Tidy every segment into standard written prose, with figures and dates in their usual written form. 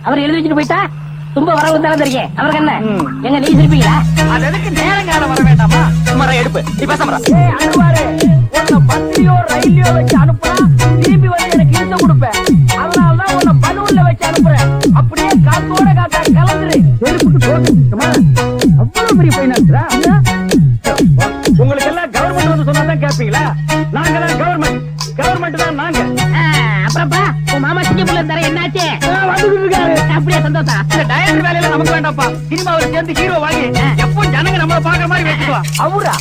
அவர் எழுதி வச்சுட்டு போயிட்டா தும்ப வரவு தானே தெரியும். அவருக்கு என்ன எங்க நீ இருப்பீங்களா? அது எதுக்கு நேரங்காலம் வர வேண்டாமா? சுமாரா எடுப்பு நீ பேச அனுவாரு உன்னை பஸ்லயோ ரயிலையோ வச்சு அனுப்புனா திரும்பி வந்து எனக்கு இன்ச கொடுப்பேன். அதனாலதான் உன்னை பலூன்ல வச்சு அனுப்புறேன். அப்படியே காத்தோட காத்தா கலந்துரு. செருப்புக்கு தோக்கமா அவ்வளவு பெரிய பையனா? உங்களுக்கு எல்லாம் கவர்மெண்ட் வந்து சொன்னாதான் கேட்பீங்களா? நாங்க தான் கவர்மெண்ட் தான் நாங்க. அப்புறப்பா உன் மாமா சிங்கப்பூர்ல இருந்தாரு, என்னாச்சு? வந்துட்டு இருக்காரு. அப்படியே சந்தோஷம். இந்த டைரக்டர் வேலையில நமக்கு வேண்டாம்ப்பா. சினிமாவில சேர்ந்து ஹீரோ வாங்கி எப்போ ஜனங்க நம்மள பாக்குற மாதிரி வச்சுக்குவா. அவரா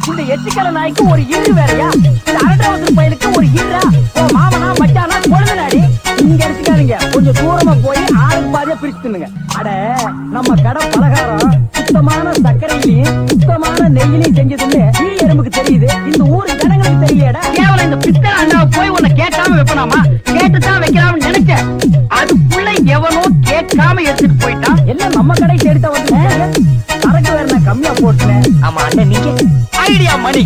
இந்த எச்சிக்கல நாய்க்கு ஒரு இரு வேறையா? இந்த அரண்டாவது பையனுக்கு ஒரு ஈரா? உன் மாமனா மச்சானா கொழுந்தனாடி? இங்க எடுத்துக்காதீங்க, கொஞ்சம் தூரமா போய் ஆளுக்கு பாதியா பிரிச்சுனுங்க. அட நம்ம கடை பலகாரம் சுத்தமான சர்க்கரையிலையும் சுத்தமான நெய்யிலையும் செஞ்சதுன்னு ஈ எறும்புக்கு தெரியுது, இந்த ஊரு ஜனங்களுக்கு தெரியலடா. கேவலம் இந்த பித்தளை அண்டாவை போய் உன்னை கேட்காம வைப்பனாமா? கேட்டுதான் வைக்கலாம்னு நினைச்சேன். அதுக்குள்ள எவனோ கேட்காம எடுத்துட்டு போயிட்டான். என்ன நம்ம கடை தேடித்தான் வந்து சரக்கு வேற நான் கம்மியா போட்டுனேன். ஆமா அண்ணன், நீங்க ஐடியா மணி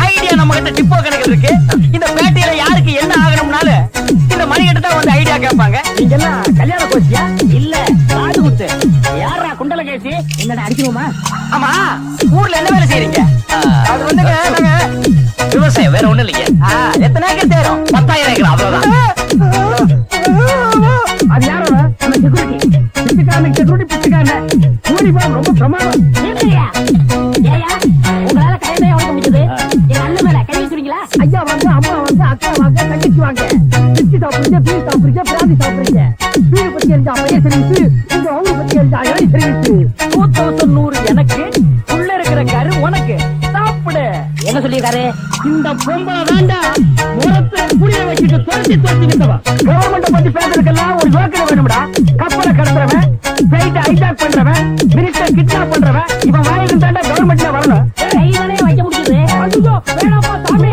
ஐடியா நம்ம கிட்ட டிப்போ கணக்கு இருக்கு. இந்த பேட்டையில யாருக்கு என்ன ஆகணும்னால இந்த மணி கிட்ட தான் வந்து ஐடியா கேட்பாங்க. நீங்க எல்லாம் கல்யாண கோச்சியா? இல்ல காது குத்து. யாரா குண்டல கேசி? என்னடா அடிக்கணுமா? ஆமா, ஊர்ல என்ன வேலை செய்றீங்க? அது வந்துங்க நாங்க விவசாயம், வேற ஒண்ணு இல்லைங்க. எத்தனை ஏக்கர் தேரும்? 10,000 ஏக்கர், அவ்வளவுதான். அது யாரோட? நம்ம செக்யூரிட்டி. பிச்சைக்காரனுக்கு செக்யூரிட்டி பிச்சைக்காரன். யூனிஃபார்ம் ரொம்ப பிரமாதம். ஏயா உங்களால கைமையை உடக்க முடியுது. எங்க அண்ணன் மேல கை வச்சுருவீங்களா? ஐயா வாங்க, அம்மா வாங்க, அக்கா வாங்க, தங்கச்சி வாங்க. பிச்சு சாப்பிடுறீங்க, பீர் சாப்பிடுறீங்க, பிராந்தி சாப்பிடுறீங்க. பீர் பத்தி எரிஞ்சா பையன் சர்வீஸ், உங்க அவங்க பத்தி எரிஞ்சா இறை சர்வீஸ். 2100 எனக்கு, உள்ள இருக்கிற கரு உனக்கு. சாப்பிடு. என்ன சொல்லியிருக்காரு? இந்த பொம்பளை வேண்டாம், முறத்தை புரிய வச்சுட்டு துரத்தி நின்றவா. கவர்மெண்ட் பத்தி பேசுறதுக்கெல்லாம் ஒரு யோசனை வேணும்டா. கப்பலை கடத்துறவன், பிளைட் ஹைஜாக் பண்றவன், மினிஸ்டர் கிட்னாப் பண்றவன், இவன் வாயிலிருந்து தாண்டா கவர்மெண்ட்ல வரணும். கைதானே வைக்க முடியுது. ஐயோ வேணாப்பா சாமி.